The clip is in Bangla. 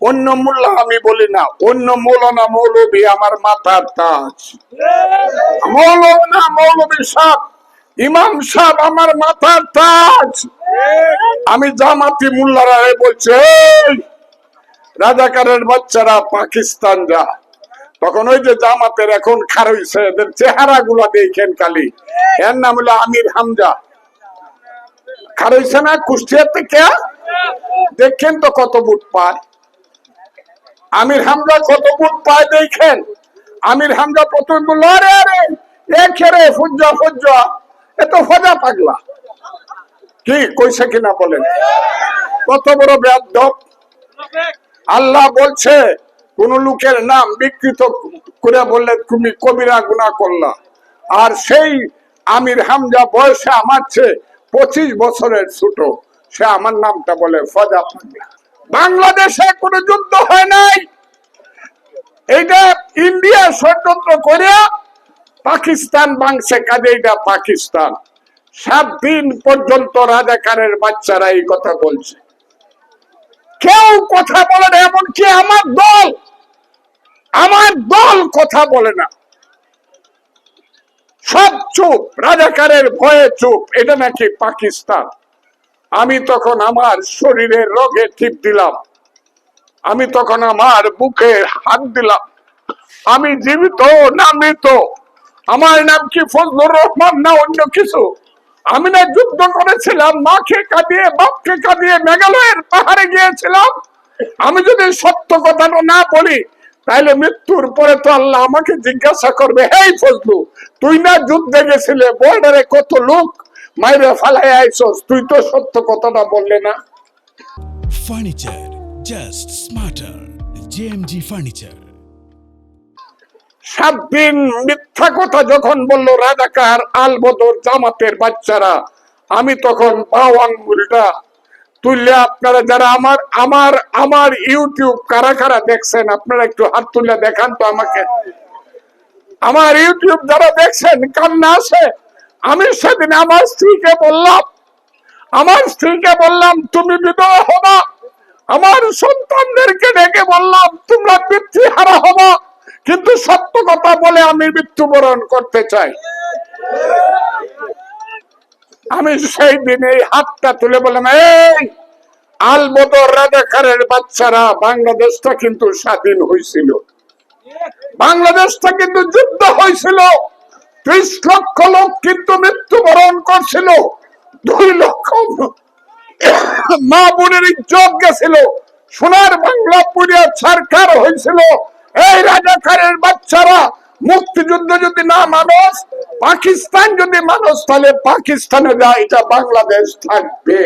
অন্য মোল্লা আমি বলি না, অন্য মৌলানা মৌলবী আমার মাথার তাজ, মৌলানা মৌলবী সাহেব ইমাম সাহেব আমার মাথার তাজ। আমি জামাতি মোল্লারা বলছে রাজাকারের বাচ্চারা পাকিস্তান যা, তখন ওই যে জামাতের এখন খারইছে এদের চেহারা গুলা দেখেন খালি, এর নাম হলো আমির হামজা, খারইছে না কুষ্টিয়া থেকে, দেখেন তো কত বুট পায় আমির হামজা, কত বুট পায় দেখেন। আমির হামজা প্রথম বলল আরে আরে এখেরে ফুজ্জা ফুজ্জা, এ তো ফজা পাগলা, কি কইছে কিনা বলেন, কত বড় বেয়াদব। আল্লাহ বলছে কোন লোকের নাম বিকৃত করে বললে তুমি কবিরা গুনাহ করলা, আর সেই আমির হামজা বয়সে আমার চেয়ে 25 বছরের ছোট, সে আমার নামটা বলে ফজা পাগলা। বাংলাদেশে কোনো যুদ্ধ হয় নাই, এইটা ইন্ডিয়া ষড়যন্ত্র করে পাকিস্তান ভাঙছে, কাজে এটা পাকিস্তান। 7 দিন পর্যন্ত রাজাকারের বাচ্চারা এই কথা বলছে, কেউ কথা বলে না, এমনকি আমার দল কথা বলে না, সব চুপ, রাজাকারের ভয়ে চুপ, এটা নাকি পাকিস্তান। আমি তখন আমার শরীরের রগে টিপ দিলাম, আমি তখন আমার বুকে হাত দিলাম, আমি জীবিত না মৃত, আমার নাম কি ফজলুর রহমান না অন্য কিছু, আমি না যুদ্ধ করেছিলাম, মাকে কাঁদিয়ে বাপকে কাঁদিয়ে মেঘালয়ের পাহাড়ে গিয়েছিলাম। আমি যদি সত্য কথাটা না বলি তাহলে মৃত্যুর পরে তো আল্লাহ আমাকে জিজ্ঞাসা করবে, হেই ফজলু তুই না যুদ্ধে গেছিলে, বর্ডারে কত লোক মাইরে ফালাই আইছস, তুই তো সত্য কথাটা বললে না। Furniture just smarter, JMG furniture. 7 দিন মিথ্যা কথা যখন বললো রাজাকার আল বদর জামাতের বাচ্চারা, আমি তখন বাও আঙ্গুলটা তুললে, আপনারা যারা আমার ইউটিউব কারা কারা দেখছেন আপনারা একটু হাত তুলে দেখান তো আমাকে, আমার ইউটিউব যারা দেখছেন কান্না আসে। আমি সেদিন আমার স্ত্রীকে বললাম তুমি বিধবা হবা, আমার সন্তানদেরকে ডেকে বললাম তোমরা পিতৃহারা হবা, কিন্তু সত্য কথা বলে আমি মৃত্যুবরণ করতে চাই। আমি সেই দিন এই হাতটা তুলে বললাম, এই আল বদর রাজাকারের বাচ্চারা, বাংলাদেশটা কিন্তু স্বাধীন হয়েছিল, বাংলাদেশটা কিন্তু যুদ্ধ হয়েছিল, 30 লক্ষ লোক কিন্তু মৃত্যুবরণ করছিল, 2 লক্ষ মা বোনের ইজ্জত গেছিল, সোনার বাংলা পুড়িয়া ছারখার হয়েছিল। এই রাজাকারের বাচ্চারা মুক্তিযুদ্ধ যদি না মানুষ, পাকিস্তান যদি মানুষ, তাহলে পাকিস্তানে যায়, এটা বাংলাদেশ থাকবে।